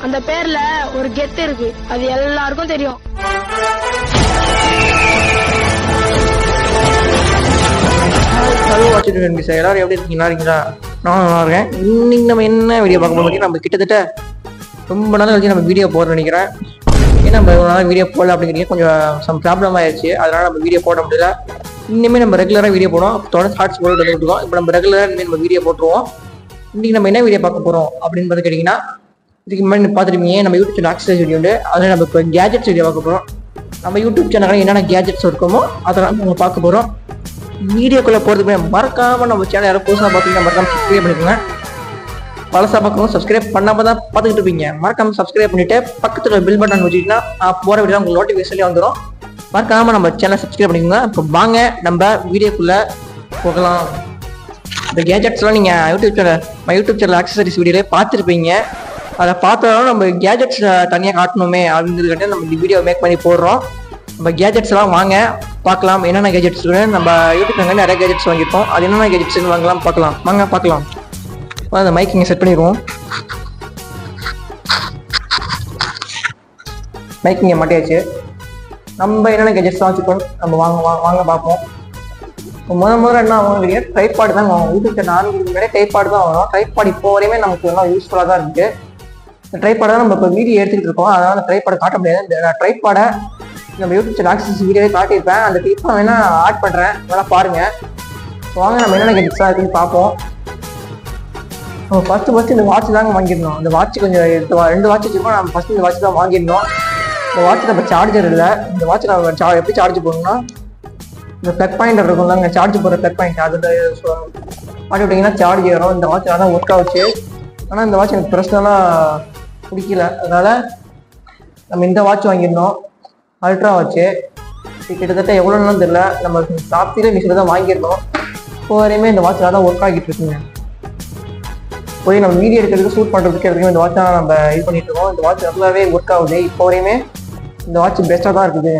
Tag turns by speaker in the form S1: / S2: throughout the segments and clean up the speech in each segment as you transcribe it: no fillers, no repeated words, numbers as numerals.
S1: அந்த பேர்ல ஒரு கெத்து இருக்கு, அது எல்லாருக்கும் தெரியும்.
S2: எல்லாரும் எப்படி இருக்கீங்களா? நான் நல்லா இருக்கேன். இன்னைக்கு நம்ம என்ன வீடியோ பார்க்க போறோம்? நம்ம கிட்டத்தட்ட ரொம்ப நாள் கழிச்சு நம்ம வீடியோ போடுறோம்னு நினைக்கிறேன். ஏன்னா நம்ம ஒரு நாள் வீடியோ போடல அப்படிங்கிறீங்க, கொஞ்சம் ப்ராப்ளம் ஆயிடுச்சு. அதனால நம்ம வீடியோ போட முடியல. இன்னுமே நம்ம ரெகுலராக வீடியோ போடுவோம், தொடர்ந்து ஷார்ட்ஸ் போட்டு இருக்கோம். இப்போ நம்ம ரெகுலராக நம்ம வீடியோ போட்டுருவோம். இன்னைக்கு நம்ம என்ன வீடியோ பார்க்க போறோம் அப்படின்னு பார்த்து கேட்டீங்கன்னா, இதுக்கு முன்னாடி பார்த்துருப்பீங்க நம்ம யூடியூப் சேனல் ஆக்சஸ் வீடியோ உண்டு. அதில் நம்ம இப்போ கேஜெட்ஸ் வீடியோ பார்க்க போகிறோம். நம்ம யூடியூப் சேனலில் என்னென்ன கேஜெட்ஸ் இருக்குமோ அதெல்லாம் நம்ம பார்க்க போகிறோம். வீடியோக்குள்ளே போகிறதுக்கு மறக்காமல் நம்ம சேனல் யாரும் புதுசாக பார்த்தீங்கன்னா மறக்காமல் சப்ஸ்கிரைப் பண்ணிக்கோங்க. பழசாக பார்க்கணும் சப்ஸ்கிரைப் பண்ணாமல் தான் பார்த்துக்கிட்டு இருப்பீங்க. மறக்காமல் சப்ஸ்கிரைப் பண்ணிவிட்டு பக்கத்தில் பில் பட்டன் வச்சுக்கிட்டா போகிற வீடியோ உங்களுக்கு நோட்டிஃபிகேஷன்லேயே வந்துடும். மறக்காமல் நம்ம சேனலை சப்ஸ்கிரைப் பண்ணிக்கோங்க. இப்போ வாங்க நம்ம வீடியோக்குள்ளே போகலாம். இந்த கேஜெட்ஸ்லாம் நீங்கள் யூடியூப் சேனல் ஆக்சசரிஸ் வீடியோலே பார்த்துருப்பீங்க. அதை பார்த்தாலும் நம்ம கேஜெட்ஸ் தனியாக காட்டணுமே அப்படிங்கிறதுக்காக நம்ம இந்த வீடியோ மேக் பண்ணி போடுறோம். நம்ம கேஜெட்ஸ்லாம் வாங்க பார்க்கலாம். என்னென்ன கேஜெட்ஸ் நம்ம யூடியூப் சேனல் நிறைய கேஜெட்ஸ் வாங்கியிருக்கோம். அது என்னென்ன கேஜெட்ஸ் வாங்கலாம் பார்க்கலாம். வாங்க பார்க்கலாம். அந்த மைக் இங்கே செட் பண்ணிடுவோம். மைக் இங்கே மாட்டியாச்சு. நம்ம என்னென்ன கேஜெட்ஸ்லாம் வச்சுக்கோம் நம்ம வாங்க பார்ப்போம். முதல்ல என்ன வாங்குறீங்க? ட்ரைபாட் தான் வாங்குவோம். யூடியூப் சேனல் ஆரம்பிக்கிறதுக்கு முன்னாடி ட்ரைபாட் தான் வாங்குவோம். ட்ரைபாட் இப்போ வரையுமே நமக்கு எல்லாம் யூஸ்ஃபுல்லாக தான் இருக்குது. இந்த ட்ரைபாடை நம்ம இப்போ வீடியோ எடுத்துக்கிட்டு இருக்கோம். அதனால அந்த ட்ரைபாடை காட்ட முடியாது. இந்த ட்ரைபாடை நம்ம யூடியூப் சேனல் ஆக்சஸ் வீடியோவே காட்டியிருப்பேன். அந்த கிளிப்பை வேணா ஆட் பண்ணுறேன், வேணா பாருங்க. வாங்க நம்ம என்னென்ன கேஜெட்ஸாக இருக்குன்னு பார்ப்போம். நம்ம ஃபஸ்ட்டு இந்த வாட்ச் தாங்க வாங்கியிருந்தோம். இந்த வாட்ச் கொஞ்சம் 2 வாட்ச் வச்சுருக்கோம். நம்ம ஃபஸ்ட்டு இந்த வாட்ச் தான் வாங்கியிருந்தோம். இந்த வாட்ச் நம்ம சார்ஜர் இல்லை. இந்த வாட்ச் நம்ம எப்படி சார்ஜ் போடணும்னா, இந்த ப்ளக் பாயிண்ட் இருக்கும்ல, இங்கே சார்ஜ் போடுற ப்ளக் பாயிண்ட் அதில் மாட்டி விட்டிங்கன்னா சார்ஜ் ஏறும். இந்த வாட்ச் நல்லா ஒர்க் ஆகுச்சு. ஆனால் இந்த வாட்ச் எனக்கு பர்சனலாக பிடிக்கல. அதனால் நம்ம இந்த வாட்ச் வாங்கியிருந்தோம், அல்ட்ரா வாட்ச்சு. கிட்டத்தட்ட எவ்வளோன்னு தெரியல. நம்ம சாஃப்ட்வேர் மிஷினில் தான் வாங்கியிருந்தோம். இப்போ வரையுமே இந்த வாட்ச் நல்லா ஒர்க் ஆகிட்டு இருக்குங்க. போய் நம்ம வீடியோ எடுக்கிறதுக்கு ஷூட் பண்ணுறதுக்கு இந்த வாட்ச் தான் நம்ம இது பண்ணிட்டு இருக்கோம். இந்த வாட்ச் நல்லாவே ஒர்க் ஆகுது. இப்போ வரையுமே இந்த வாட்ச் பெஸ்ட்டாக தான் இருக்குது.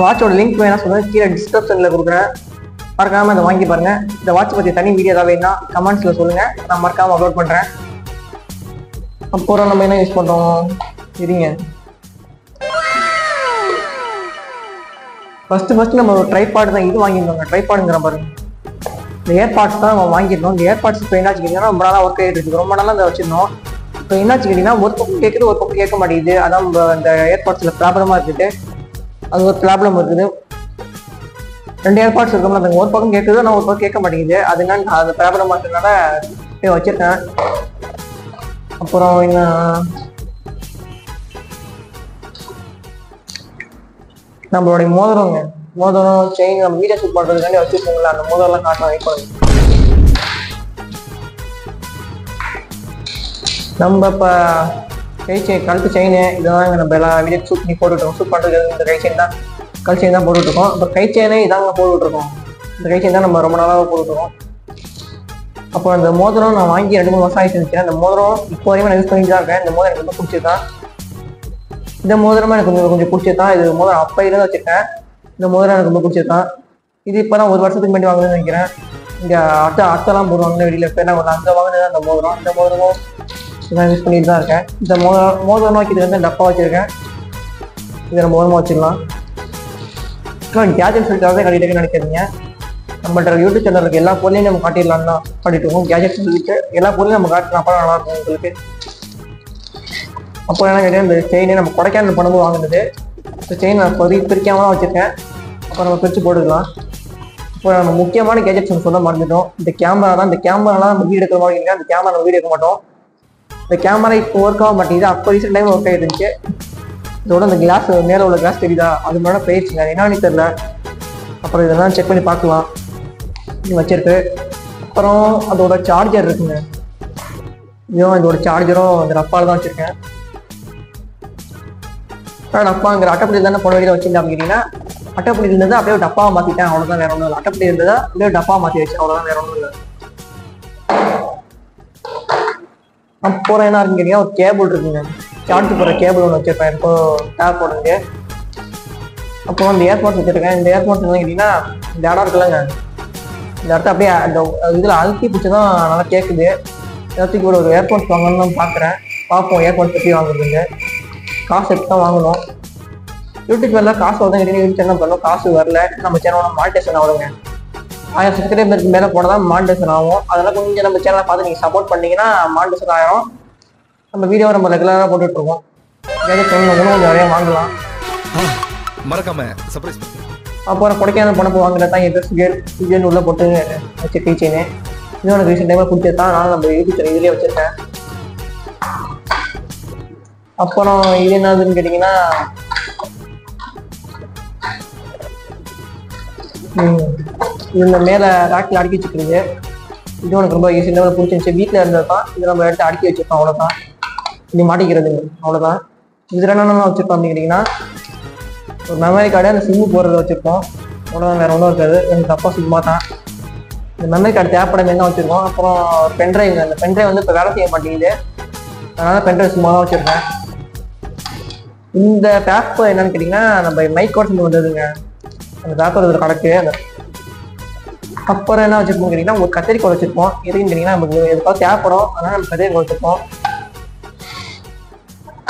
S2: வாட்சோட லிங்க் வேணா சொல்லுங்கள், கீழே டிஸ்கிரிப்ஷனில் கொடுக்குறேன். மறக்காமல் அதை வாங்கி பாருங்கள். இந்த வாட்ச் பற்றி தனி வீடியோ ஏதாவது வேணும்னா கமெண்ட்ஸில் சொல்லுங்கள், நான் மறக்காமல் அப்லோட் பண்ணுறேன். அப்புறம் நம்ம என்ன யூஸ் பண்ணுறோம் சரிங்க. ஃபஸ்ட்டு நம்ம ஒரு ட்ரைபாட் தான் இது வாங்கியிருந்தோங்க. ட்ரைபாடுங்கிற பாருங்க. இந்த ஏர்பாட்ஸ் தான் நம்ம வாங்கியிருந்தோம். இந்த ஏர்பாட்ஸ் இப்போ என்னாச்சு கேட்டிங்கன்னா ரொம்ப நாளாக ஒர்க் ஆகிட்டு இருக்குது. ரொம்ப நாளாக அதை வச்சுருந்தோம். இப்போ என்னாச்சு கேட்டிங்கன்னா ஒரு பக்கம் கேட்குது, ஒரு பக்கம் கேட்க மாட்டேங்குது. அதான் நம்ம அந்த ஏர்பாட்ஸில் ப்ராப்ளமாக இருக்குது. அது ஒரு ப்ராப்ளம் இருக்குது. 2 ஏர்பாட்ஸ் இருக்கோம்ல, அந்த ஒரு பக்கம் கேட்குது, ஆனால் ஒரு பக்கம் கேட்க மாட்டேங்குது. அது என்னன்னு அந்த ப்ராப்ளமாக இருக்கிறதுனால வச்சுருக்கேன். அப்புறம் என்ன நம்மளுடைய மோதிரம் செயின் நம்ம வீடியோ ஷூட் பண்ணுறதுக்காண்டி வச்சுருக்கோங்களா, அந்த மோதிரம்லாம் காட்டலாம். வெயிட் பண்ணுங்க. நம்ம இப்போ கழுத்து செயின் இதெல்லாம் நம்ம எல்லாம் வீடியோ ஷூட் பண்ணி போட்டுவிட்டோம். ஷூட் பண்ணுறது இந்த கை செயின் தான், கல் செயின் தான் போட்டுவிட்ருக்கோம். இப்போ கை செயினே இதாங்க போட்டுவிட்ருக்கோம். இந்த கை செயின் தான் நம்ம ரொம்ப நாளாக போட்டுவிட்ருக்கோம். அப்போ அந்த மோதிரம் நான் வாங்கி 2-3 வருஷம் ஆகிட்டு இருந்துச்சேன். அந்த மோதிரம் இப்போ வரையும் நான் யூஸ் பண்ணிட்டு தான் இருக்கேன். இந்த மோதிரம் எனக்கு ரொம்ப பிடிச்சிருக்கான். இந்த மோதிரமாக எனக்கு கொஞ்சம் பிடிச்சிருக்கான். இது மோதிரம் அப்பையிலேருந்து வச்சுருக்கேன். இந்த மோதிரம் எனக்கு ரொம்ப பிடிச்சிருக்கான். இது இப்போ தான் 1 வருஷத்துக்கு முன்னாடி வாங்கணும்னு நினைக்கிறேன். இங்கே அட்டைலாம் போடுவாங்க வெளியில். இப்போ என்ன அங்கே வாங்கினது அந்த மோதிரம். இந்த மோதிரமும் நான் யூஸ் பண்ணிட்டு தான் இருக்கேன். இந்த மோதிரம் வைக்கிறது வந்து டப்பா வச்சுருக்கேன். இதை நம்ம மோதிரமாக வச்சுக்கலாம். கேஜெட் சொல்லிட்டு கட்டிட்டு நினைக்காதீங்க. நம்மள்ட்ட யூடியூப் சேனலுக்கு எல்லா பொருளையும் நம்ம காட்டிடலான்னு தான் காட்டிட்டு இருக்கோம். கேஜெட் சொல்லிட்டு எல்லா பொருளையும் நம்ம காட்டினா அப்போ நல்லா இருக்கும் உங்களுக்கு. அப்போ என்ன கேட்டேன், இந்த செயினே நம்ம கொடைக்கானல் பண்ணும்போது வாங்கினது. இந்த செயின் நான் பிரிக்காம தான் வச்சுருக்கேன். அப்போ நம்ம பிரித்து போட்டுக்கலாம். இப்போ நம்ம முக்கியமான கேஜெட்ஸ் சொல்ல மறந்துட்டோம். இந்த கேமரா தான். இந்த கேமராலாம் நம்ம வீடியோ எடுக்கிற மாதிரி இல்லை. அந்த கேமரா நம்ம வீடியோ எடுக்க மாட்டோம். இந்த கேமரா இப்போ ஒர்க் ஆக மாட்டேங்குது. அப்போ ரீசெண்ட் டைம் ஒர்க் ஆகிட்டு இருந்துச்சு. இதோட அந்த கிளாஸ் மேலே உள்ள கிளாஸ் தெரியுதா, அது மேலே போயிடுச்சுங்க. அது என்னன்னு தெரியல. அப்புறம் இதெல்லாம் செக் பண்ணி பார்க்கலாம். இது வச்சிருக்கு. அப்புறம் அதோட சார்ஜர் இருக்குங்க. இதோட சார்ஜரும் அந்த டப்பாவில் தான் வச்சுருக்கேன். டப்பாங்கிற அட்டைப்படி தானே போன வீடியோ வச்சுருந்தேன் அப்படின்னா, அட்டைப்படி இருந்தது அப்படியே ஒரு டப்பாவை மாற்றிட்டேன். அவ்வளோதான், வேற ஒன்றும் இல்லை. அட்டைப்படி இருந்ததா அப்படியே ஒரு டப்பாவை மாற்றி வச்சு, அவ்வளோதான், வேற ஒன்றும் இல்லை. அப்புறம் என்ன இருக்குன்னு கேட்டீங்கன்னா, ஒரு கேபிள் இருக்குங்க. சார்ஜ் போடுற கேபிள் ஒன்று வச்சுருப்பேன். இப்போ டேப் போடுறது. அப்புறம் அந்த ஏர்பாட்ஸ் வச்சுருக்கேன். இந்த ஏர்பாட்ஸ் என்ன கேட்டிங்கன்னா, இந்த இடம் இருக்குல்லங்க, இந்த இடத்த அப்படியே அந்த இதில் அழுத்தி பிடிச்சி தான் நல்லா கேட்குது. எல்லாத்துக்கு ஒரு ஏர்பாட்ஸ் வாங்கணும்னு பார்க்குறேன். பார்ப்போம் ஏர்போர்ட் எப்படி வாங்குறதுங்க. காசு எடுத்து தான் வாங்கணும். யூடியூப் வரல காசு வருது கேட்டீங்கன்னா யூடியூப் சேனல் பண்ணணும், காசு வரல. நம்ம சேனலோட மானிட்டேஷன் ஆகுதுங்க. 1000 சப்ஸ்கிரைபருக்கு மேலே போனால் தான் மானிட்டேஷன் ஆகும். அதெல்லாம் கொஞ்சம் நம்ம சேனலை பார்த்து நீங்கள் சப்போர்ட் பண்ணீங்கன்னா மானிட்டேஷன் ஆகிடும். நம்ம வீடியோ நம்ம ரெகுலராக போட்டுட்ருக்கோம். கொஞ்சம் நிறைய வாங்கலாம்.
S3: மறக்காம சர்ப்ரைஸ்.
S2: அப்புறம் கொடைக்கானல் போனப்போ வாங்குறது தான் என் சுகேல் உள்ளே போட்டு வச்சு டீச்சேன்னு. இன்னும் எனக்கு ரீசெண்ட் டைமில் பிடிச்சது தான். நான் நம்ம யூடியூப் சேனல் இதுலேயே வச்சுருக்கேன். அப்புறம் இது என்னதுன்னு கேட்டிங்கன்னா இந்த மேலே ராக்கில் அடுக்கி வச்சுக்கிறது. இது உனக்கு ரொம்ப ஈஸி லெவலில் பிடிச்சிருந்துச்சு. வீட்டில் இருந்தது தான். இது நம்ம எடுத்து அடுக்கி வச்சுருக்கோம், அவ்வளோதான். இது மாட்டிக்கிறது அவ்வளோதான். இதில் என்னென்ன வச்சுருக்கோம் அப்படின்னு கேட்டிங்கன்னா ஒரு மெமரி கார்டு, அந்த சிம்மு போடுறத வச்சுருக்கோம், அவ்வளோதான். வேறு ஒன்றும் இருக்காது. எனக்கு தப்பாக சும்மா தான் இந்த மெமரி கார்டு தேவைப்படம் என்ன வச்சுருக்கோம். அப்புறம் பென்ட்ரைவ், அந்த பென்ட்ரைவ் வந்து இப்போ வேலை செய்ய மாட்டேங்குது, அதனால் பென்ட்ரைவ் சும்மா தான் வச்சுருக்கேன். இந்த பேப்பர் என்னன்னு கேட்டிங்கன்னா நம்ம மைக்கோட சொல்லி வந்ததுங்க. அந்த பேப்பர் இதில் கிடக்கு. அந்த அப்புறம் என்ன வச்சுருப்போம் கேட்டிங்கன்னா ஒரு கத்திரிக்கோள் வச்சுருப்போம். எதுக்குன்னு கேட்டிங்கன்னா நமக்கு எதுக்காக தேவைப்படும், அதனால் நம்ம கத்திரிக்கோள் வச்சுருப்போம்.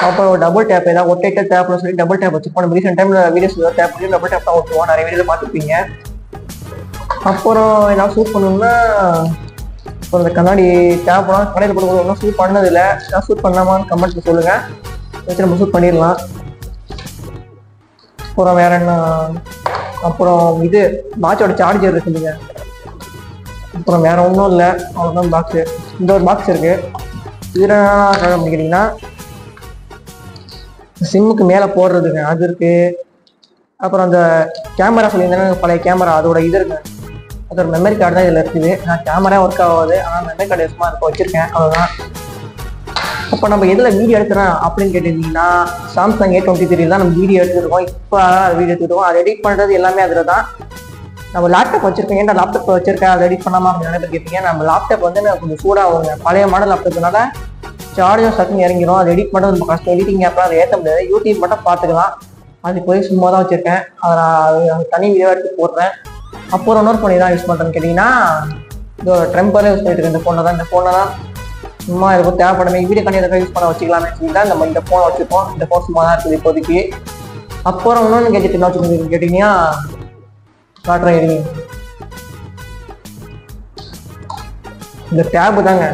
S2: அப்புறம் ஒரு டபுள் டேப், ஏதாவது ஒட்டேட்டர் தேவைப்படும் சொல்லி டபுள் டேப் வச்சுருப்போம். நம்ம ரீசெண்ட் டைமில் வீடியோஸ் டேப் பண்ணி டபுள் டேப் தான் ஓட்டுவோம், நிறைய வீடியோ பார்த்துருப்பீங்க. அப்புறம் ஏதாவது ஷூட் பண்ணணும்னா ஒரு இந்த கண்ணாடி தேவைப்படும். கடையில் போட்டு ஒன்றும் ஷூட் பண்ணதில்லை, ஏதாவது ஷூட் பண்ணலாமான்னு கமெண்ட்ல சொல்லுங்கள், வச்சு நம்ம ஷூட் பண்ணிடலாம். அப்புறம் வேற என்ன, அப்புறம் இது வாட்சோட சார்ஜர் இருக்குதுங்க. அப்புறம் வேற ஒன்றும் இல்லை, அவ்வளோதான். பாக்ஸு, இந்த ஒரு பாக்ஸ் இருக்குது. இதில் என்ன கேட்டிங்கன்னா சிம்முக்கு மேலே போடுறதுங்க, அது இருக்குது. அப்புறம் அந்த கேமரா சொல்லியிருந்தேன்னா பழைய கேமரா, அதோட இது இருக்கு, அதோட மெமரி கார்டு தான் இதில் இருக்குது. நான் கேமரா ஒர்க் ஆகாது, ஆனால் மெமரி கார்டு சும்மா இருக்க வச்சுருக்கேன், அவ்வளோதான். அப்போ நம்ம எதில் வீடியோ எடுக்கிறோம் அப்படின்னு கேட்டிருந்தீங்கன்னா சாம்சங் A23 தான் நம்ம வீடியோ எடுத்துருக்கோம். இப்போ வீடியோ எடுத்துருக்கோம். அதை எடிட் பண்ணுறது எல்லாமே அதில் தான். நம்ம லேப்டாப் வச்சுருக்கேன், ஏன்னா லேப்டாப் வச்சுருக்கேன், அதை எடிட் பண்ணாமல் அப்படின்னு நிறைய பேர் கேட்பீங்க. நம்ம லேப்டாப் வந்து கொஞ்சம் சூடாகுங்க, பழைய மாடல் லேப்டாப்னால சார்ஜர் சட்டுன்னு இறங்கிடும். அது எடிட் பண்ணுறது ரொம்ப கஷ்டம். எடிட்டிங் ஆப்லாம் அதை ஏற்ற முடியாது, யூடியூப் மட்டும் பார்த்துக்கலாம். அது போய் சும்மா தான் வச்சுருக்கேன், அதை நான் தனி வீடியோ எடுத்து போடுறேன். அப்புறம் இன்னொரு ஃபோன் தான் யூஸ் பண்ணுறேன்னு கேட்டிங்கன்னா இதோட ட்ரெம்பரே யூஸ் பண்ணிட்டு இருக்கேன். இந்த ஃபோனில் தான் சும்மா இருக்கும், தேவைப்படமே வீடியோ கண்டிப்பாக யூஸ் பண்ண வச்சுக்கலாமே சொல்லி தான் நம்ம இந்த ஃபோனை வச்சுருக்கோம். இந்த ஃபோன் சும்மா தான் இருக்குது இப்போதைக்கு. அப்புறம் இன்னொன்று கேஜெட் என்ன வச்சுருக்கீங்க கேட்டிங்கன்னா காட்டுறேன் இருங்க. இந்த டேபு தாங்க.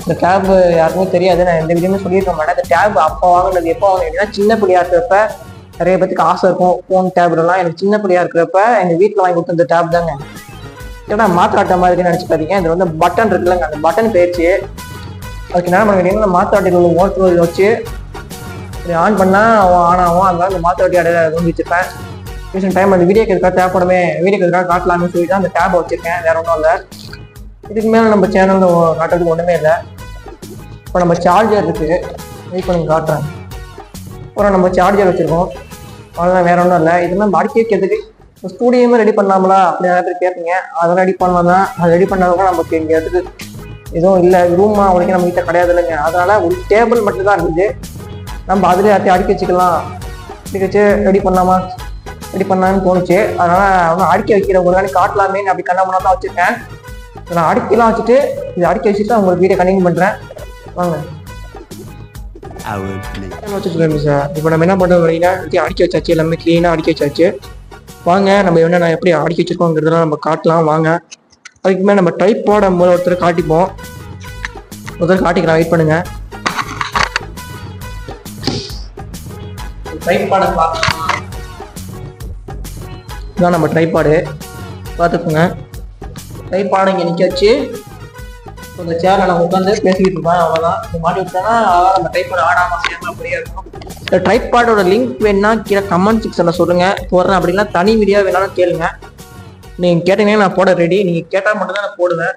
S2: இந்த டேப் யாருக்குமே தெரியாது, நான் எந்த வீடியோமே சொல்லியிருக்க மாட்டேன். இந்த டேப் அப்போ வாங்கினது, எப்போ வாங்கினீங்கன்னா சின்ன பிள்ளையா இருக்கிறப்ப நிறைய பேருக்கு ஆசை இருக்கும் ஃபோன் டேப்லாம். எனக்கு சின்ன பிள்ளையா இருக்கிறப்ப எங்கள் வீட்டில் வாங்கி கொடுத்த இந்த டேப் தாங்க. ஏன்னா மாத்தாட்ட மாதிரி நினச்சிக்காதீங்க, இது வந்து பட்டன் இருக்குல்லங்க, அந்த பட்டன் போயிடுச்சு. அதுக்கு என்ன பண்ண கேட்டீங்கன்னா மாத்தாட்டில் உள்ள மோட்டர் வச்சு இது ஆன் பண்ணால் ஆன் ஆகும். அதனால அந்த மாத்தாட்டி அடையில வந்து வச்சுருப்பேன். ரீசெண்ட் டைம் அந்த வீடியோக்கு எதுக்காக தேவைப்படுமே, வீடியோக்கு எதுக்காக காட்டலாம்னு சொல்லி தான் அந்த டேப் வச்சுருக்கேன், வேற ஒன்றும் இல்லை. இதுக்கு மேலே நம்ம சேனலில் காட்டுறதுக்கு ஒன்றுமே இல்லை. இப்போ நம்ம சார்ஜர் இருக்குது, வெயிட் பண்ணி காட்டுறேன். அப்புறம் நம்ம சார்ஜர் வச்சுருக்கோம், அதெல்லாம் வேற ஒன்றும் இல்லை. இதெல்லாம் அடுக்கி வைக்கிறதுக்கு ஸ்டூடியோமே ரெடி பண்ணலாமலா அப்படி நிறைய பேர் கேட்பீங்க. அதெல்லாம் ரெடி பண்ணலாம் தான். அது ரெடி பண்ணாதவங்க நமக்கு இங்கே இடத்துக்கு எதுவும் இல்லை, ரூமா அவனுக்கு நம்ம வீட்டில் கிடையாது இல்லைங்க. அதனால ஒரு டேபிள் மட்டும் தான் இருக்குது, நம்ம அதில் எல்லாத்தையும் அடுக்கி வச்சுக்கலாம். அடுக்கி வச்சு ரெடி பண்ணலான்னு தோணுச்சு. அதனால அவனை அடுக்கி வைக்கிற ஒரு நாளைக்கு காட்டலாமே அப்படி கண்ணாமனா தான் வச்சுருக்கேன். நான் அடுக்கிலாம் வச்சுட்டு இதை அடுக்கி வச்சுட்டு உங்களுக்கு வீடியோ கண்டினியூ பண்ணுறேன், வாங்க. சார் இப்போ நம்ம என்ன பண்ணுறோம் அப்படின்னா அடுக்கி வச்சாச்சு, எல்லாமே க்ளீனாக அடுக்கி வச்சாச்சு. வாங்க நம்ம என்ன நான் எப்படி அடுக்கி வச்சிருக்கோங்கிறதெல்லாம் நம்ம காட்டலாம் வாங்க. அதுக்கு மேலே நம்ம ட்ரைபாட் ஒருத்தர் காட்டிப்போம், ஒருத்தர் காட்டிக்கலாம், வெயிட் பண்ணுங்க. ட்ரைபாடை இதான் நம்ம ட்ரைபாடு பார்த்துக்கோங்க. ட்ரைபாடை இங்கே நிற்க வச்சு இந்த சேரில் நம்ம உட்காந்து பேசிக்கிட்டு இருப்பேன், அவ்வளோதான். இந்த மாட்டி விட்டோன்னா அதான் நம்ம ட்ரைபாடு ஆடாமல் சேமாக அப்படியே இருக்கும். இந்த ட்ரைபாடோட லிங்க் வேணுன்னா கீழே கமெண்ட் செக்ஷனில் சொல்லுங்கள், போடுறேன். அப்படின்னா தனி வீடியோ வேணாலும் கேளுங்க, நீங்கள் கேட்டீங்கன்னா நான் போட ரெடி. நீங்கள் கேட்டால் மட்டும்தான் நான் போடுவேன்,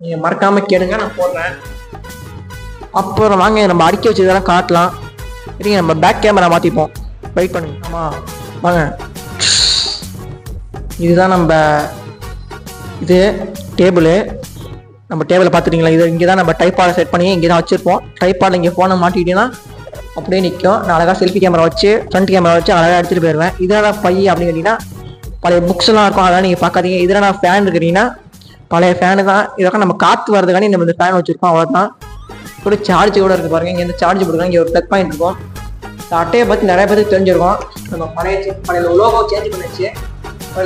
S2: நீங்கள் மறக்காமல் கேளுங்க, நான் போடுறேன். அப்புறம் வாங்க நம்ம அடுக்கி வச்சதெல்லாம் காட்டலாம். சரிங்க, நம்ம பேக் கேமரா மாற்றிப்போம், வெயிட் பண்ணுங்க. ஆமாம் வாங்க, இதுதான் நம்ம இது டேபிள். நம்ம டேபிளை பார்த்துட்டிங்களா, இது இங்கே தான் நம்ம ட்ரைபாடை செட் பண்ணி இங்கே தான் வச்சுருப்போம். ட்ரைபாடில் இங்கே ஃபோனை மாட்டிக்கிட்டீங்கன்னா அப்படியே நிற்கும். நான் அழகாக செல்ஃபி கேமரா வச்சு ஃப்ரண்ட் கேமரா வச்சு அழகாக எடுத்துகிட்டு போயிடுவேன். இதெல்லாம் பை அப்படின்னு கேட்டிங்கன்னா பழைய புக்ஸ்லாம் இருக்கும், அதெல்லாம் நீங்கள் பார்க்காதீங்க. இதில் நான் ஃபேன் இருக்கிறீங்கன்னா பழைய ஃபேனு தான். இதெல்லாம் நம்ம காற்று வரதுக்காண்டி நம்ம இந்த ஃபேன் வச்சுருக்கோம், அவ்வளோதான். ஒரு சார்ஜ் கூட இருக்குது பாருங்கள். இங்கே வந்து சார்ஜ் போட்டுருக்காங்க. இங்கே ஒரு ப்ளக் பாயிண்ட் இருக்கும். இந்த அட்டையை பற்றி நிறைய பேருக்கு தெரிஞ்சிருக்கும். நம்ம பழைய லோகோ சேஞ்ச் பண்ணிச்சு.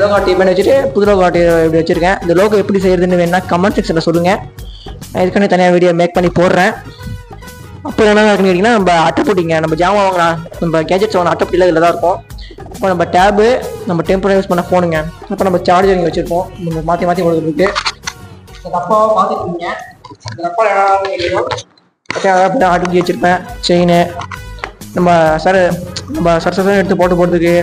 S2: லோகோ அட்டை பண்ணி வச்சுட்டு புது லோகோ அட்டை இப்படி வச்சுருக்கேன். இந்த லோகோ எப்படி செய்யறதுன்னு வேணா கமெண்ட் செக்ஷனில் சொல்லுங்கள். நான் இதுக்கான தனியாக வீடியோ மேக் பண்ணி போடுறேன். அப்புறம் என்ன இருக்குன்னு கேட்டிங்கன்னா, நம்ம அட்டைப்பொட்டிங்க, நம்ம ஜாமான் வாங்கினா நம்ம கேஜெட்ஸ் வாங்கின அட்டைப்பொட்டியில் இதில் தான் இருக்கும். இப்போ நம்ம டேபு, நம்ம டெம்பரரி யூஸ் பண்ண ஃபோனுங்க, அப்புறம் நம்ம சார்ஜர் இங்கே வச்சுருக்கோம். நம்ம மாற்றி மாற்றி கொடுத்துருக்கு. இந்த டப்பாவை பார்த்துருக்கீங்க. இந்த டப்பா என்ன அடுக்கி வச்சுருப்பேன். செயின் நம்ம சரசரம் எடுத்து போட்டுறதுக்கு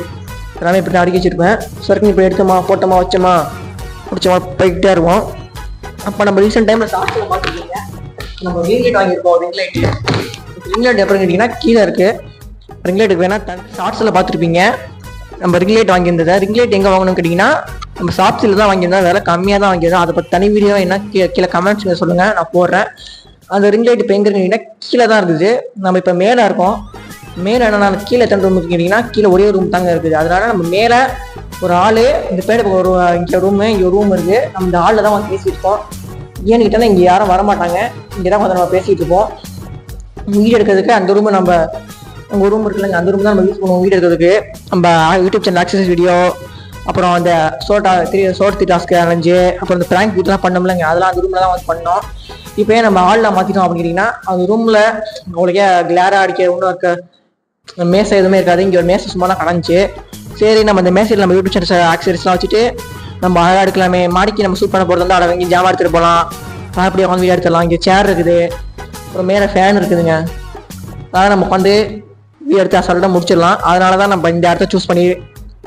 S2: எல்லாமே இப்படி அடுக்கி வச்சுருப்பேன். சரக்கு இப்போ எடுத்தோமா, போட்டோமா, வச்சோமா, பிடிச்சோமா போய்கிட்டே இருக்கும். அப்போ நம்ம ரீசெண்ட் டைமில் ஷார்ட்ஸில் பார்த்துருக்கீங்க, நம்ம ரிங் லைட் வாங்கியிருக்கோம். ரிங் லைட் எப்போ கேட்டிங்கன்னா கீழே இருக்குது. ரிங் லைட்டுக்கு வேணால் ஷார்ட்ஸில் பார்த்துருப்பீங்க. நம்ம ரிங் லைட் வாங்கியிருந்தது. ரிங் லைட் எங்கே வாங்கணும்னு கேட்டிங்கன்னா நம்ம ஷாப்ஸில் தான் வாங்கியிருந்தோம். விலை கம்மியாக தான் வாங்கியிருந்தோம். அதை பற்றி தனி வீடியோ என்ன கீழே கமெண்ட்ஸில் சொல்லுங்கள், நான் போடுறேன். அந்த ரிங் லைட் இப்போ எங்கே இருக்குன்னா கீழே தான் இருக்குது. நம்ம இப்போ மேலே இருக்கோம். மேலே என்னன்னா கீழே எத்தனை ரூம் கேட்டிங்கன்னா கீழே ஒரே ரூம் தாங்க இருக்குது. அதனால நம்ம மேலே ஒரு ஆள், இந்த பேர் ஒரு இங்கே ரூமு, இங்கே ஒரு ரூம் இருக்குது. நம்ம இந்த ஹாலில் தான் வந்து பேசிகிட்டு இருக்கோம். ஏன்னு கேட்டால் இங்கே யாரும் வரமாட்டாங்க. இங்கே தான் வந்து நம்ம பேசிகிட்டு இருக்கோம். வீடியோ எடுக்கிறதுக்கு அந்த ரூமு நம்ம உங்கள் ரூம் இருக்குல்லங்க, அந்த ரூம் தான் நம்ம யூஸ் பண்ணுவோம் வீடியோ எடுக்கிறதுக்கு. நம்ம யூடியூப் சேனல் ஆக்சஸ் வீடியோ, அப்புறம் அந்த ஷோர்ட் டாஸ்க்கு அலைஞ்சு, அப்புறம் இந்த ப்ராங்க் வீட்டெலாம் பண்ணோம்லங்க, அதெல்லாம் அந்த ரூமில் தான் வந்து பண்ணோம். இப்போ நம்ம ஹாலில் மாற்றிட்டோம் அப்படிங்கிறீங்கன்னா அந்த ரூமில் உங்களுக்கே கிளாராக அடிக்க ஒன்றும் இருக்க மேசை எதுவுமே இருக்காது. இங்கே ஒரு மேசை சும்மா தான் கடந்துச்சு. சரி, நம்ம இந்த மேசையில் நம்ம யூடியூப் சேனல் ஆக்சரிஸ்லாம் வச்சுட்டு நம்ம அழகாக எடுக்கலாமே. மாடிக்கு நம்ம ஷூட் பண்ண போகிறது வந்து அதை வாங்கி ஜாமான் எடுத்துகிட்டு போகலாம். அப்படியே உட்காந்து வீடியோ எடுத்துடலாம். இங்கே சேர் இருக்குது, அப்புறம் மேலே ஃபேன் இருக்குதுங்க. அதனால் நம்ம உட்காந்து வீடியோ எடுத்து அசால்ட்டாக முடிச்சிடலாம். அதனால தான் நம்ம இந்த இடத்த சூஸ் பண்ணி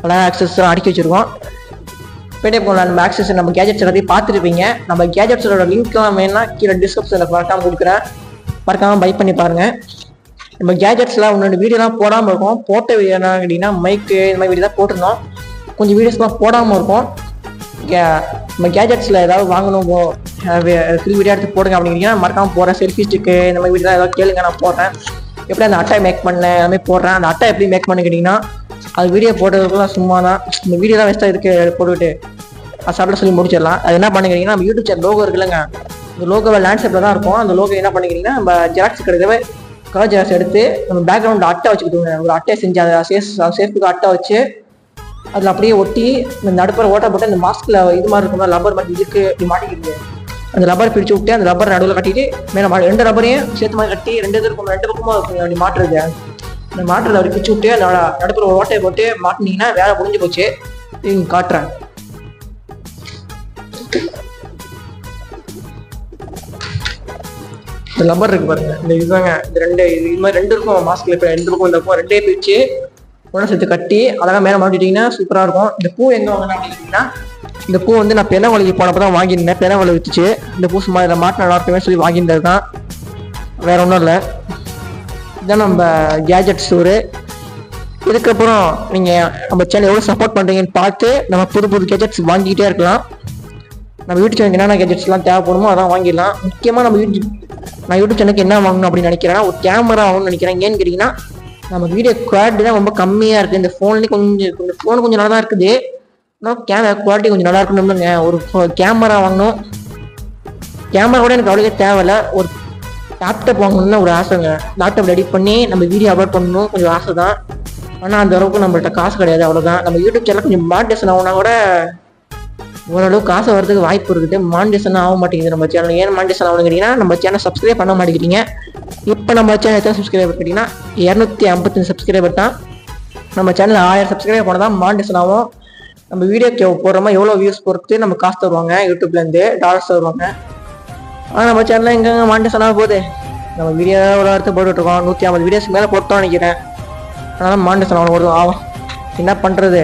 S2: அழகாக ஆக்சஸ்லாம் அடுக்கி வச்சுருக்கோம். போய்ட்டே போகலாம். நம்ம ஆக்சஸ் நம்ம கேஜெட்ஸ் எல்லாத்தையும் பார்த்துருப்பீங்க. நம்ம கேஜெட்ஸோட லிங்க்லாம் வேணும்னா கீழே டிஸ்கிரிப்ஷனில் மறக்காமல் கொடுக்குறேன். மறக்காமல் பை பண்ணி பாருங்கள். நம்ம கேஜெட்ஸ்லாம் ஒன்று வீடியோலாம் போடாமல் இருக்கும். போட்ட வீடியோ என்ன கேட்டிங்கன்னா மைக்கு இந்த மாதிரி வீடியோ தான் போட்டிருந்தோம். கொஞ்சம் வீடியோஸ்லாம் போடாமல் இருக்கும். நம்ம கேஜெட்ஸில் ஏதாவது வாங்கணும், ஃபில் வீடியோ எடுத்து போடுங்க அப்படிங்கிறீங்கன்னா மறக்காமல் போடுறேன். செல்ஃபி ஸ்டிக்கு இந்த மாதிரி வீடியோ ஏதாவது கேளுங்க, நான் போடுறேன். எப்படி அந்த அட்டை மேக் பண்ணேன் எல்லாமே போடுறேன். அந்த அட்டை எப்படி மேக் பண்ணு கேட்டிங்கன்னா அது வீடியோ போட்டதுக்குலாம் சும்மா தான், இந்த வீடியோ தான் வேஸ்ட்டாக இதுக்கு போட்டுவிட்டு அசால்ட்டாக சொல்லி முடிச்சிடலாம். அது என்ன பண்ணிக்கிறீங்கன்னா நம்ம யூடியூப் சேனல் லோகோ இருக்குல்லங்க, இந்த லோகோவை லேண்ட்ஸ்கேப்பில் தான் இருக்கும். அந்த லோகோ என்ன பண்ணிக்கிறீங்கன்னா நம்ம ஜெராக்ஸ் கிடைக்கவே கலர் ஜெராக்ஸ் எடுத்து நம்ம பேக்ரவுண்ட் அட்டை வச்சுக்கிட்டோங்க. ஒரு அட்டையை செஞ்சு அதை சேஃப்க்கு அட்டை வச்சு அதில் அப்படியே ஒட்டி இந்த நடுப்புற ஓட்ட போட்டு இந்த மாஸ்கில் இது மாதிரி இருக்கும், லப்பர் மாதிரி இதுக்கு இப்படி மாட்டிக்கிட்டு அந்த ரப்பர் பிடிச்சி விட்டு அந்த ரப்பர் நடுவில் கட்டிட்டு மேலே ரெண்டு ரப்பரையும் சேர்த்து மாதிரி கட்டி ரெண்டு பக்கமாக இருக்குங்க. அப்படி மாட்டுறது, அந்த மாட்டுறதை அப்படி பிடிச்சி விட்டு அந்த நடுப்புற ஓட்டையை போட்டு மாட்டினீங்கன்னா வேலை முடிஞ்சு போச்சு. இங்கே காட்டுறேன். இந்த லப்பர் இருக்கு பாருங்க, இந்த இதுதாங்க. இந்த இது மாதிரி ரெண்டு இருக்கும் மாஸ்கில். இப்போ ரெண்டு இருக்கும், இந்த இருக்கும் ரெண்டே பிரிச்சு ஒன்றும் சேர்த்து கட்டி அழகாக மேலே மாட்டிட்டீங்கன்னா சூப்பராக இருக்கும். இந்த பூ எங்கே வாங்கினா அப்படின்னா இந்த பூ வந்து நான் பெனவழிக்கு போனப்போ தான் வாங்கியிருந்தேன். பெனவழி வச்சுச்சு. இந்த பூ சும்மா இதில் மாட்டு நல்லா இருக்குமே சொல்லி வாங்கியிருந்தது தான், வேற ஒன்றும் இல்லை. இதுதான் நம்ம கேஜெட் ஸ்டோரு. இதுக்கப்புறம் நீங்கள் நம்ம சேனல் எவ்வளோ சப்போர்ட் பண்ணுறீங்கன்னு பார்த்து நம்ம புது புது கேஜெட்ஸ் வாங்கிக்கிட்டே இருக்கலாம். நம்ம யூடியூப் சேனலுக்கு என்னென்ன கேஜெட்ஸ்லாம் தேவைப்படுமோ அதான் வாங்கிடலாம். முக்கியமாக நான் யூடியூப் சேனலுக்கு என்ன வாங்கணும் அப்படின்னு நினைக்கிறேன்னா ஒரு கேமரா வாங்கணும்னு நினைக்கிறேன். ஏன்னு கேட்டிங்கன்னா நம்ம வீடியோ குவாலிட்டி தான் ரொம்ப கம்மியாக இருக்குது. இந்த ஃபோன்லேயும் கொஞ்சம் இந்த ஃபோன் கொஞ்சம் நல்லா தான் இருக்குது, ஆனால் கேமரா குவாலிட்டி கொஞ்சம் நல்லா இருக்கணும்னுங்க. ஒரு கேமரா வாங்கணும். கேமரா கூட எனக்கு அவ்வளோக்கே தேவையில்லை. ஒரு லேப்டாப் வாங்கணும்னு ஒரு ஆசைங்க. லேப்டாப் எடிட் பண்ணி நம்ம வீடியோ அப்லோட் பண்ணணும் கொஞ்சம் ஆசை தான். ஆனால் அந்த அளவுக்கு நம்மள்கிட்ட காசு கிடையாது, அவ்வளோதான். நம்ம யூடியூப் சேனல் கொஞ்சம் மானிடைசேஷன் ஆகுனா கூட ஓரளவுக்கு காசு வரதுக்கு வாய்ப்பு இருக்குது. மானிடைசேஷன் ஆக மாட்டேங்குது நம்ம சேனல். ஏன் மானிடைசேஷன் ஆகணும்னு கேட்டிங்கன்னா நம்ம சேனல் சப்ஸ்கிரைப் பண்ண மாட்டேங்கிறீங்க. இப்போ நம்ம சேனல் எத்தனை சப்ஸ்கிரைபர் கேட்டிங்கன்னா 255 சப்ஸ்கிரைபர் தான். நம்ம சேனல் 1000 சப்ஸ்கிரைபர் போனால் தான் மானிடைசேஷன் ஆகும். நம்ம வீடியோ போடுறோமா எவ்வளோ வியூஸ் பொறுத்து நம்ம காசு தருவாங்க, யூடியூப்லேருந்து டாலர்ஸ் தருவாங்க. ஆனால் நம்ம சேனலில் எங்கெங்க மானிடைசேஷன் ஆக போகுது. நம்ம வீடியோ ஒரு வாரத்தை போட்டுட்ருக்கோம், 150 வீடியோஸ்க்கு மேலே போட்டோம்னு நினைக்கிறேன். அதனால் மானிடைசேஷன் ஆகும். என்ன பண்ணுறது,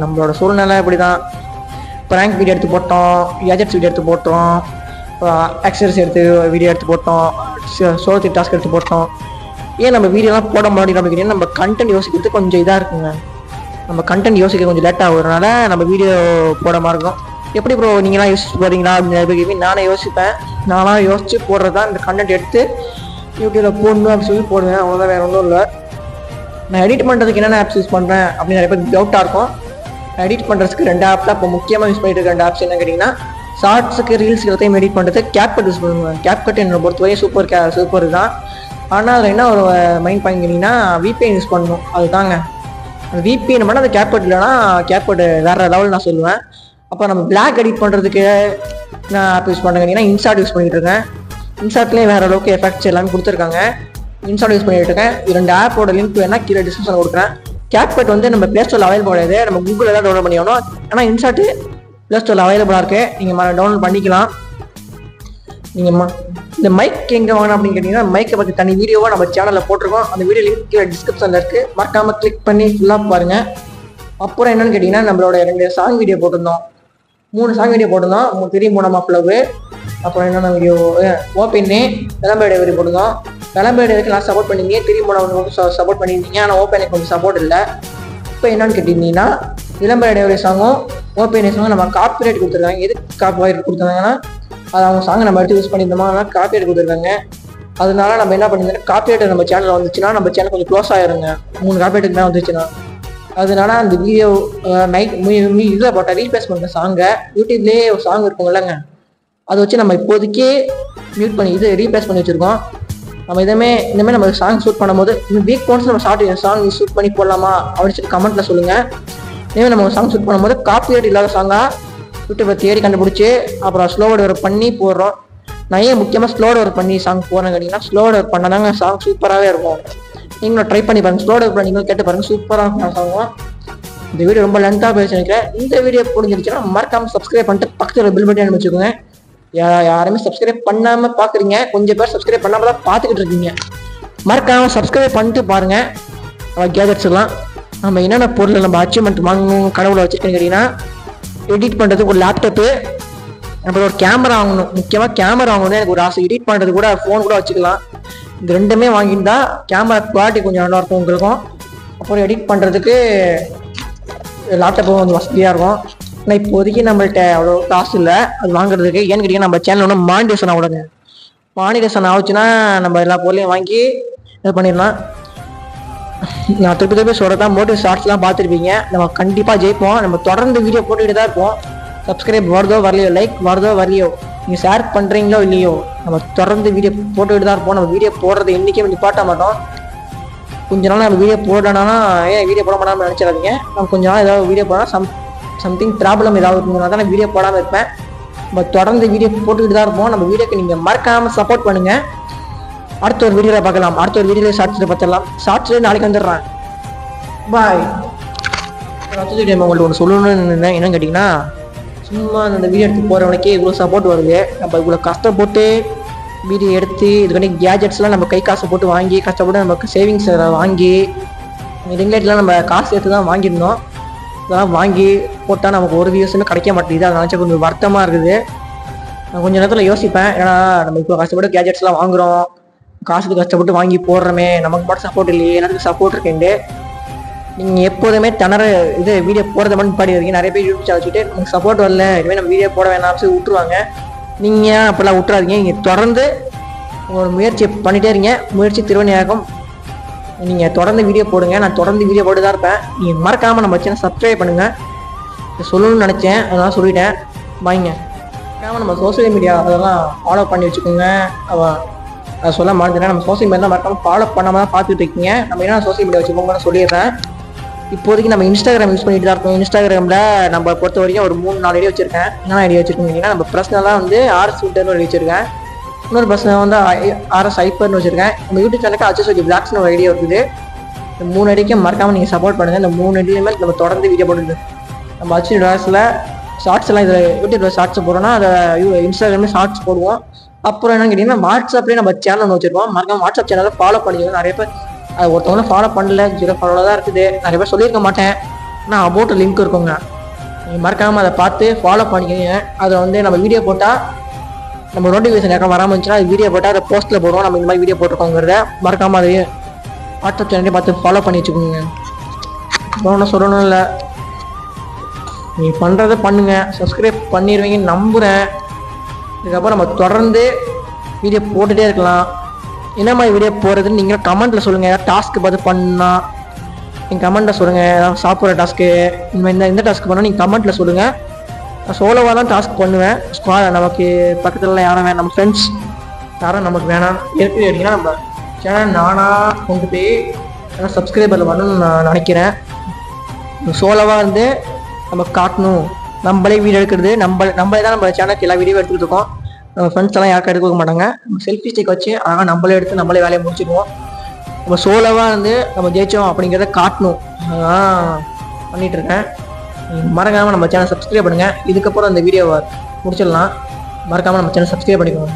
S2: நம்மளோட சூழ்நிலை இப்படி தான். ப்ராங்க் வீடியோ எடுத்து போட்டோம், கேஜெட்ஸ் வீடியோ எடுத்து போட்டோம், ஆக்சரிஸ் எடுத்து வீடியோ எடுத்து போட்டோம், சோலத்தி டாஸ்க் எடுத்து போட்டோம். ஏன் நம்ம வீடியோலாம் போட முடியும் அப்படின்னு நம்ம கண்டென்ட் யோசிக்கிறது கொஞ்சம் இதாக இருக்குங்க. நம்ம கண்டென்ட் யோசிக்க கொஞ்சம் லேட்டாக ஆகுறதுனால நம்ம வீடியோ போட மாதிரி இருக்கும். எப்படி ப்ரோ நீங்களாம் யோசிச்சு போடுறீங்களா அப்படின்னு நானே யோசிப்பேன். நானாக யோசிச்சு போடுறது தான் இந்த கண்டென்ட் எடுத்து யூடியூப்பில் போடணும் அப்படின்னு சொல்லி போடுவேன். அவ்வளோதான், வேறு ஒன்றும் இல்லை. நான் எடிட் பண்ணுறதுக்கு என்னென்ன ஆப்ஸ் யூஸ் பண்ணுறேன் அப்படின்னு நிறைய பேர் டவுட்டாக இருக்கும். எடிட் பண்ணுறதுக்கு 2 ஆப் தான் இப்போ முக்கியமாக யூஸ் பண்ணிட்டு இருக்க 2 ஆப்ஸ் என்ன கேட்டிங்கன்னா ஷார்ட்ஸுக்கு ரீல்ஸுக்கு எல்லாத்தையும் எடிட் பண்ணுறது கேப்கட் யூஸ் பண்ணுவேன். கேப்கட் என்னை பொறுத்தவரையும் சூப்பர் தான். ஆனால் அதில் என்ன ஒரு மைண்ட் பாயிண்ட் கேட்டிங்கன்னா VPN யூஸ் பண்ணணும். அதுதாங்க அந்த VPN பண்ணால் அந்த கேப்கட் இல்லைன்னா கேப்கட் வேறு லெவல் நான் சொல்லுவேன். அப்போ நம்ம பிளாக் எடிட் பண்ணுறதுக்கு நான் ஆப் யூஸ் பண்ணுறேன் கேட்டிங்கன்னா இன்சார்ட் யூஸ் பண்ணிகிட்டு இருக்கேன். இன்சார்ட்லேயே வேறு அளவுக்கு எஃபெக்ட்ஸ் எல்லாமே கொடுத்துருக்காங்க. இன்சார்ட் யூஸ் பண்ணிட்டு இருக்கேன். 2 ஆப்போட லிங்க் வேணால் கீழே டிஸ்கிரிப்ஷனில் கொடுக்குறேன். கேப்கட் வந்து நம்ம ப்ளே ஸ்டோரில் அவைலபிள் கிடையாது, நம்ம கூகுளில் தான் டவுன்லோட் பண்ணி ஆகணும். ஆனால் இன்சார்ட் ப்ளே ஸ்டோரில் அவைலபிளாக இருக்குது, நீங்கள் டவுன்லோட் பண்ணிக்கலாம். நீங்கள் இந்த மைக் எங்கே வாங்கணும் அப்படின்னு கேட்டிங்கன்னா மைக்கை பற்றி தனி வீடியோவாக நம்ம சேனலில் போட்டிருக்கோம். அந்த வீடியோ லிங்க் கீழே டிஸ்கிரிப்ஷனில் இருக்குது, மறக்காமல் கிளிக் பண்ணி ஃபுல்லாக பாருங்கள். அப்புறம் என்னென்னு கேட்டிங்கன்னா நம்மளோட 2 சாங் வீடியோ போட்டிருந்தோம், 3 சாங் வீடியோ போட்டிருந்தோம். திரி மூணமா ஃப்ளவு, அப்புறம் என்னென்ன வீடியோ ஓப்பனே விளம்பர வீடியோ போட்டிருந்தோம். விளம்பர நான் சப்போர்ட் பண்ணிங்க, திரி மூணாவது சப்போர்ட் பண்ணியிருந்தீங்க. ஆனால் ஓப்பனுக்கு கொஞ்சம் சப்போர்ட் இல்லை. இப்போ என்னன்னு கேட்டிங்கன்னா விளம்பர இடைவெளி சாங்கும் ஓப்பன் சாங்கும் நம்ம காப்பிரைட் கொடுத்துருக்காங்க. எதுக்கு காப்பிரைட் கொடுத்துருக்காங்கன்னா அது அவங்க சாங்கை நம்ம எடுத்து யூஸ் பண்ணியிருந்தோமா, அதனால் காப்பிரைட் கொடுத்துருக்காங்க. அதனால நம்ம என்ன பண்ணியிருந்தோம், காப்பிரைட் நம்ம சேனலில் வந்துச்சுன்னா நம்ம சேனல் கொஞ்சம் க்ளோஸ் ஆகிருங்க. 3 காப்பிரைட்டுக்கு மேலே வந்துச்சுன்னா. அதனால அந்த வீடியோ நைட் இதில் போட்டால் ரீப்ளேஸ் பண்ணுற சாங்கை யூடியூப்லேயே ஒரு சாங் இருக்குங்கல்லங்க, அதை வச்சு நம்ம இப்போதைக்கு மியூட் பண்ணி ரீப்ளேஸ் பண்ணி வச்சுருக்கோம். நம்ம இந்தமாதிரி நம்ம சாங் ஷூட் பண்ணும்போது வீக் ஒன்ஸ் நம்ம சாங் ஷூட் பண்ணி போடலாமா அப்படின்னு சொல்லி கமெண்ட்டில் சொல்லுங்கள். இதே நம்ம சாங் ஷூட் பண்ணும்போது காப்பிரைட் இல்லாத சாங்காக யூடியூப்பை தேடி கண்டுபிடிச்சி அப்புறம் ஸ்லோ டவர் பண்ணி போடுறோம். நான் ஏன் முக்கியமாக ஸ்லோ டவர் பண்ணி சாங் போடுறேன் கேட்டிங்கன்னா ஸ்லோ டவர் பண்ணாதாங்க சாங் சூப்பராகவே இருக்கும். நீங்களும் ட்ரை பண்ணி பாருங்கள், ஸ்லோ டவர் பண்ணி நீங்களும் கேட்டு பாருங்கள், சூப்பராக இருக்கும் சாங்கும். இந்த வீடியோ ரொம்ப லென்த்தாக பேச நினைக்கிறேன். இந்த வீடியோ பிடிச்சிருச்சுன்னா மறக்காமல் சப்ஸ்கிரைப் பண்ணிட்டு பக்கத்தில் பில் பட்டன் வச்சுக்கோங்க. யாருமே சப்ஸ்கிரைப் பண்ணாமல் பார்க்குறீங்க, கொஞ்சம் பேர் சப்ஸ்கிரைப் பண்ணாமல் தான் பார்த்துக்கிட்டு இருக்கீங்க. மறக்காமல் சப்ஸ்கிரைப் பண்ணிட்டு பாருங்கள். கேஜெட்ஸ்லாம் நம்ம என்னென்ன பொருள் நம்ம அச்சீவ்மெண்ட் வாங்கணும் கடவுளை வச்சுருக்கேன்னு கேட்டிங்கன்னா எடிட் பண்ணுறதுக்கு ஒரு லேப்டாப்பு, அப்புறம் ஒரு கேமரா வாங்கணும். முக்கியமாக கேமரா வாங்கணும் எனக்கு ஒரு ஆசை. எடிட் பண்ணுறது கூட ஃபோன் கூட வச்சுக்கலாம். இந்த 2மே வாங்கியிருந்தா கேமரா குவாலிட்டி கொஞ்சம் நல்லாயிருக்கும் உங்களுக்கும். அப்புறம் எடிட் பண்ணுறதுக்கு லேப்டாப்பும் கொஞ்சம் வசதியாக இருக்கும். ஆனால் இப்போதைக்கு நம்மள்கிட்ட அவ்வளோ காசு இல்லை அது வாங்குறதுக்கு. ஏன்னு கேட்டிங்கன்னா நம்ம சேனல் ஒன்றும் மானிடேஷன் ஆகுதுங்க. மானிடேஷன் ஆகுச்சுன்னா நம்ம எல்லா பொருளையும் வாங்கி இது பண்ணிடலாம். நான் திருப்பி சொல்கிறதா மோட்டிவ் ஷார்ட்ஸ்லாம் பார்த்துருப்பீங்க. நம்ம கண்டிப்பாக ஜெயிப்போம். நம்ம தொடர்ந்து வீடியோ போட்டுக்கிட்டு தான் இருப்போம். சப்ஸ்கிரைப் வருதோ வரலையோ, லைக் வருதோ வரலையோ, நீங்கள் ஷேர் பண்ணுறீங்களோ இல்லையோ, நம்ம தொடர்ந்து வீடியோ போட்டுக்கிட்டு தான் இருப்போம். நம்ம வீடியோ போடுறது என்றைக்குமே நிப்பாட்ட மாட்டோம். கொஞ்ச நாள் நம்ம வீடியோ போடணும்னா ஏன் வீடியோ போட மாட்டாமல் நினச்சிடாதீங்க. நம்ம கொஞ்ச நாள் ஏதாவது வீடியோ போனால் சம்திங் ப்ராப்ளம் ஏதாவது இருக்குதுன்னா தான் நான் வீடியோ போடாமல் இருப்பேன். நம்ம தொடர்ந்து வீடியோ போட்டுக்கிட்டு தான் இருப்போம். நம்ம வீடியோக்கு நீங்கள் மறக்காமல் சப்போர்ட் பண்ணுங்கள். அடுத்த ஒரு வீடியோவில் பார்க்கலாம். அடுத்த ஒரு வீடியோவில் ஷார்ட்ஸில் பார்த்துடலாம். ஷார்ட்ஸில் நாளைக்கு வந்துடுறேன். பாய். அடுத்த வீடியோ உங்கள்ட்ட ஒன்று சொல்லணும்னு என்னன்னு கேட்டிங்கன்னா சும்மா அந்த வீடியோ எடுத்து போகிறவனுக்கே இவ்வளோ சப்போர்ட் வருது. நம்ம இவ்வளோ கஷ்டப்பட்டு வீடியோ எடுத்து இதுக்காண்டி கேஜெட்ஸ்லாம் நம்ம கை காசை போட்டு வாங்கி கஷ்டப்பட்டு நமக்கு சேவிங்ஸ் வாங்கி ரிங்லைட்லாம் நம்ம காசு எடுத்து தான் வாங்கியிருந்தோம். இதெல்லாம் வாங்கி போட்டால் நமக்கு ஒரு வியூஸுமே கிடைக்க மாட்டேங்குது. அதை நினச்சா கொஞ்சம் வருத்தமாக இருக்குது. நான் கொஞ்சம் நேரத்தில் யோசிப்பேன், ஏன்னா நம்ம இப்போ கஷ்டப்பட்டு கேஜெட்ஸ்லாம் வாங்குகிறோம், காசுக்கு கஷ்டப்பட்டு வாங்கி போடுறோமே, நமக்கு மட்டும் சப்போர்ட் இல்லையே, எல்லாத்துக்கும் சப்போர்ட் இருக்குண்டு. நீங்கள் எப்போதுமே வீடியோ போடுறத மட்டும் பாடி வரீங்க. நிறைய பேர் யூடியூப் சேனல் வச்சுட்டு நமக்கு சப்போர்ட் வரல, இனிமேல் நம்ம வீடியோ போட வேணாம்னு சொல்லி விட்டுருவாங்க. நீங்கள் அப்படிலாம் விட்டுறாதீங்க. நீங்கள் தொடர்ந்து உங்களோட முயற்சி பண்ணிகிட்டே இருங்க. முயற்சி திருவணியாகும். நீங்கள் தொடர்ந்து வீடியோ போடுங்க. நான் தொடர்ந்து வீடியோ போட்டு தான் இருப்பேன். நீங்கள் மறக்காமல் நம்ம சேனல் சப்ஸ்கிரைப் பண்ணுங்கள். சொல்லணும்னு நினச்சேன், அதெல்லாம் சொல்லிட்டேன். பாய்ங்க. மறக்காமல் நம்ம சோசியல் மீடியா அதெல்லாம் ஃபாலோ பண்ணி வச்சுக்கோங்க. அதை சொல்ல மறந்துட்டேன். நம்ம சோசியல் மீடியா மறக்காமல் ஃபாலோ பண்ணாமல் தான் பார்த்துட்டு இருக்கீங்க. நம்ம என்ன சோசியல் மீடியா வச்சுக்கோங்கன்னு சொல்லிடுறேன். இப்போதைக்கு நம்ம இன்ஸ்டாகிராம் யூஸ் பண்ணிட்டு தான் இருக்கோம். இன்ஸ்டாகிராமில் நம்ம பொறுத்த வரைக்கும் ஒரு 3-4 ஐடியா வச்சுருக்கேன். என்ன ஐடியா வச்சுருக்கீங்கன்னா நம்ம பர்சனலாக ஆர்எஸ் ஃபில்டர்னு ஒரு வச்சுருக்கேன். இன்னொரு பர்சனல் ஆர்எஸ் ஹைப்பர்னு வச்சுருக்கேன். நம்ம யூடியூப் சேனலுக்கு HSOG பிளாக்ஸ்னு ஒரு ஐடியா இருக்குது. இந்த 3 ஐடியாக்கும் மறக்காமல் நீங்கள் சப்போர்ட் பண்ணுங்கள். இந்த 3 ஐடியாமே நம்ம தொடர்ந்து வீடியோ போட்டுருக்கு. நம்ம HSOG பிளாக்ஸில் ஷார்ட்ஸ் எல்லாம் இதில் யூடியூப்பில் ஷார்ட்ஸ் போடுறோன்னா அதை இன்ஸ்டாகிராம்லேயே ஷார்ட்ஸ் போடுவோம். அப்புறம் என்னன்னு கேட்டிங்கன்னா வாட்ஸ்அப்லேயே நம்ம சேனல் ஒன்று வச்சுருக்கோம். மறக்காம வாட்ஸ்அப் சேனலை ஃபாலோ பண்ணிக்கோங்க. நிறைய பேர் அது ஒருத்தவங்களும் ஃபாலோ பண்ணல, 0 ஃபாலோ தான் இருக்குது. நிறைய பேர் சொல்லியிருக்க மாட்டேன், ஆனால் அபவுட் லிங்க் இருக்குங்க. நீங்கள் மறக்காமல் அதை பார்த்து ஃபாலோ பண்ணிக்கோங்க. அதை நம்ம வீடியோ போட்டால் நம்ம நோட்டிஃபிகேஷன் யாரும் வராமல் இருந்துச்சுன்னா அது வீடியோ போட்டால் அதை போஸ்ட்டில் போடுவோம். நம்ம இந்த மாதிரி வீடியோ போட்டிருக்கோங்கிறத மறக்காமல் அதையும் வாட்ஸ்அப் சேனலே பார்த்து ஃபாலோ பண்ணி வச்சுக்கோங்க. ஒன்றும் சொல்லணும் இல்லை, நீங்கள் பண்ணுறதை பண்ணுங்கள். சப்ஸ்கிரைப் பண்ணிடுவீங்கன்னு நம்புகிறேன். இதுக்கப்புறம் நம்ம தொடர்ந்து வீடியோ போட்டுகிட்டே இருக்கலாம். என்ன மாதிரி வீடியோ போடுறதுன்னு நீங்கள் கமெண்ட்டில் சொல்லுங்கள். ஏதாவது டாஸ்க்கு பார்த்து பண்ணால் நீங்கள் கமெண்ட்டில் சொல்லுங்கள். ஏதாவது சாப்பிட்ற டாஸ்க்கு இந்த டாஸ்க்கு பண்ணால் நீங்கள் கமெண்ட்டில் சொல்லுங்கள். நான் சோலோவாக தான் டாஸ்க் பண்ணுவேன். நமக்கு பக்கத்தில் யாரும் வேணாம், நம்ம ஃப்ரெண்ட்ஸ் யாரும் நமக்கு வேணாம் இருக்குது அப்படின்னா நம்ம சேனல் நானாக கொண்டு போய் சப்ஸ்கிரைபர் வரணும்னு நான் நினைக்கிறேன். சோலோவாக இருந்து நம்ம காட்டணும், நம்மளே வீடியோ எடுக்கிறது, நம்மளே தான் நம்ம சேனலுக்கு எல்லா வீடியோ எடுத்துகிட்டு இருக்கோம். நம்ம ஃப்ரெண்ட்ஸ் எல்லாம் யாருக்கும் எடுக்க மாட்டாங்க. நம்ம செல்ஃபி ஸ்டிக் வச்சு அழகாக நம்மளே எடுத்து நம்மளே வேலையை முடிச்சுக்குவோம். நம்ம சோலோவாக இருந்து நம்ம ஜெயிச்சோம் அப்படிங்கிறத காட்டணும். அதான் பண்ணிகிட்டு இருக்கேன். மறக்காமல் நம்ம சேனல் சப்ஸ்கிரைப் பண்ணுங்கள். இதுக்கப்புறம் இந்த வீடியோவை முடிச்சிடலாம். மறக்காமல் நம்ம சேனல் சப்ஸ்கிரைப் பண்ணிக்கோங்க.